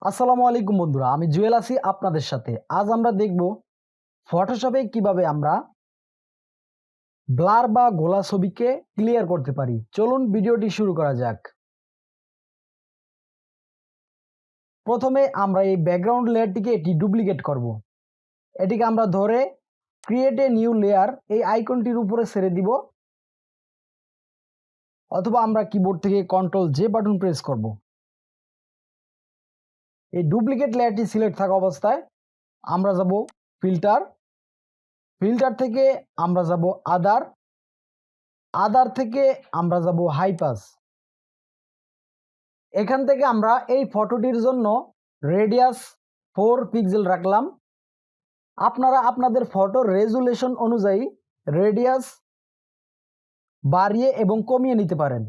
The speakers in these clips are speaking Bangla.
আসসালামু আলাইকুম বন্ধুরা, আমি জুয়েল আছি আপনাদের সাথে। আজ আমরা দেখব ফটোশপে কিভাবে আমরা ব্লার বা গোলা ছবিকে ক্লিয়ার করতে পারি। চলুন ভিডিওটি শুরু করা যাক। প্রথমে আমরা এই ব্যাকগ্রাউন্ড লেয়ারটিকে ডুপ্লিকেট করব। এটিকে আমরা ধরে ক্রিয়েট এ নিউ লেয়ার এই আইকনটির উপরে ছেড়ে দিব, অথবা আমরা কিবোর্ড থেকে কন্ট্রোল জে বাটন প্রেস করব। এই ডুপ্লিকেট লেয়ারটি সিলেক্ট থাকা অবস্থায় আমরা যাব ফিল্টার। ফিল্টার থেকে আমরা যাব আদার থেকে আমরা যাব হাই পাস। এখান থেকে আমরা এই ফটোটির জন্য রেডিয়াস 4 পিক্সেল রাখলাম। আপনারা আপনাদের ফটোর রেজুলেশন অনুযায়ী রেডিয়াস বাড়িয়ে এবং কমিয়ে নিতে পারেন।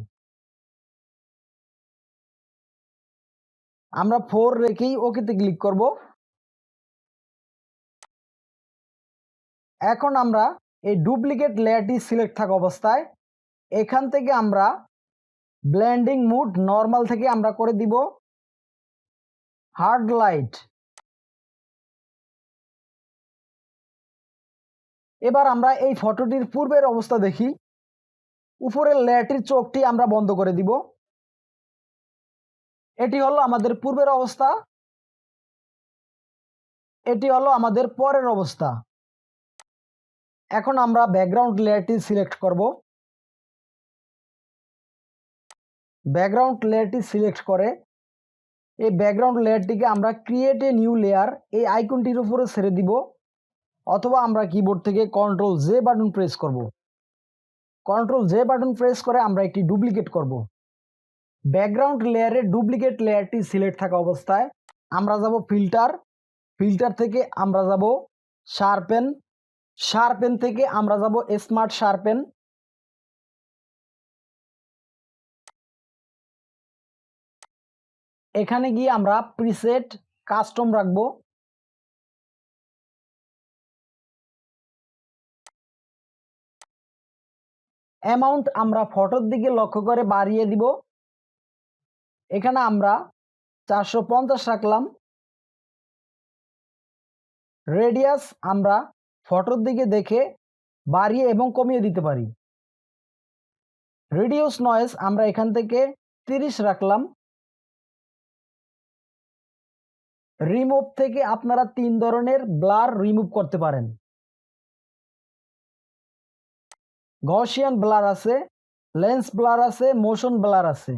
আমরা 4 রেখেই ওকেতে ক্লিক করব। এখন আমরা এই ডুপ্লিকেট লেয়ারটি সিলেক্ট থাকা অবস্থায় এখান থেকে আমরা ব্লেন্ডিং মুড নর্মাল থেকে আমরা করে দিব হার্ড লাইট। এবার আমরা এই ফটোটির পূর্বের অবস্থা দেখি। উপরের লেয়ারটির চোখটি আমরা বন্ধ করে দিব। এটি হলো আমাদের পূর্বের অবস্থা, এটি হলো আমাদের পরের অবস্থা। এখন আমরা ব্যাকগ্রাউন্ড লেয়ারটি সিলেক্ট করব। ব্যাকগ্রাউন্ড লেয়ারটি সিলেক্ট করে এই ব্যাকগ্রাউন্ড লেয়ারটিকে আমরা ক্রিয়েট এ নিউ লেয়ার এই আইকনটির উপরে ছেড়ে দিব, অথবা আমরা কিবোর্ড থেকে কন্ট্রোল জে বাটন প্রেস করব। কন্ট্রোল জে বাটন প্রেস করে আমরা একটি ডুপ্লিকেট করব। ব্যাকগ্রাউন্ড লেয়ারের ডুপ্লিকেট লেয়ারটি সিলেক্ট থাকা অবস্থায় আমরা যাব ফিল্টার। ফিল্টার থেকে আমরা যাব শার্পেন। শার্পেন থেকে আমরা যাব স্মার্ট শার্পেন। এখানে গিয়ে আমরা প্রিসেট কাস্টম রাখবো। অ্যামাউন্ট আমরা ফটোর দিকে লক্ষ্য করে বাড়িয়ে দিব। এখানে আমরা 450 রাখলাম। রেডিয়াস আমরা ফটোর দিকে দেখে বাড়িয়ে এবং কমিয়ে দিতে পারি। রিডিউস নয়েজ আমরা এখান থেকে 30 রাখলাম। রিমুভ থেকে আপনারা 3 ধরনের ব্লার রিমুভ করতে পারেন। গসিয়ান ব্লার আছে, লেন্স ব্লার আছে, মোশন ব্লার আছে।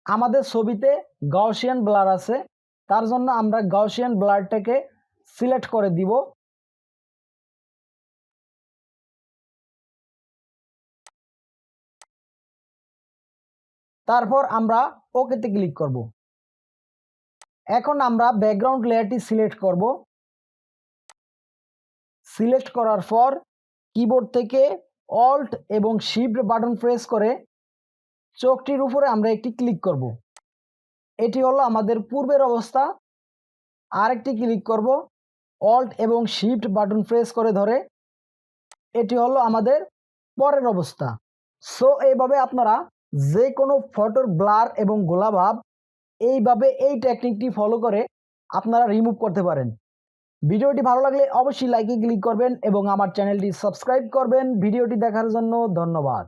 আমাদের ছবিতে গাউসিয়ান ব্লার আছে, তার জন্য আমরা গাউসিয়ান ব্লারটাকে সিলেক্ট করে দিব। তারপর আমরা ওকেতে ক্লিক করব। এখন আমরা ব্যাকগ্রাউন্ড লেয়ারটি সিলেক্ট করব। সিলেক্ট করার পর কিবোর্ড থেকে অল্ট এবং শিফট বাটন প্রেস করে চোখটির উপরে আমরা একটি ক্লিক করব। এটি হলো আমাদের পূর্বের অবস্থা। আরেকটি ক্লিক করব, অল্ট এবং শিফট বাটন প্রেস করে ধরে এটি হলো আমাদের পরের অবস্থা। সো এইভাবে আপনারা যে কোনো ফটোর ব্লার এবং গোলাভাব এইভাবে এই টেকনিকটি ফলো করে আপনারা রিমুভ করতে পারেন। ভিডিওটি ভালো লাগলে অবশ্যই লাইকে ক্লিক করবেন এবং আমার চ্যানেলটি সাবস্ক্রাইব করবেন। ভিডিওটি দেখার জন্য ধন্যবাদ।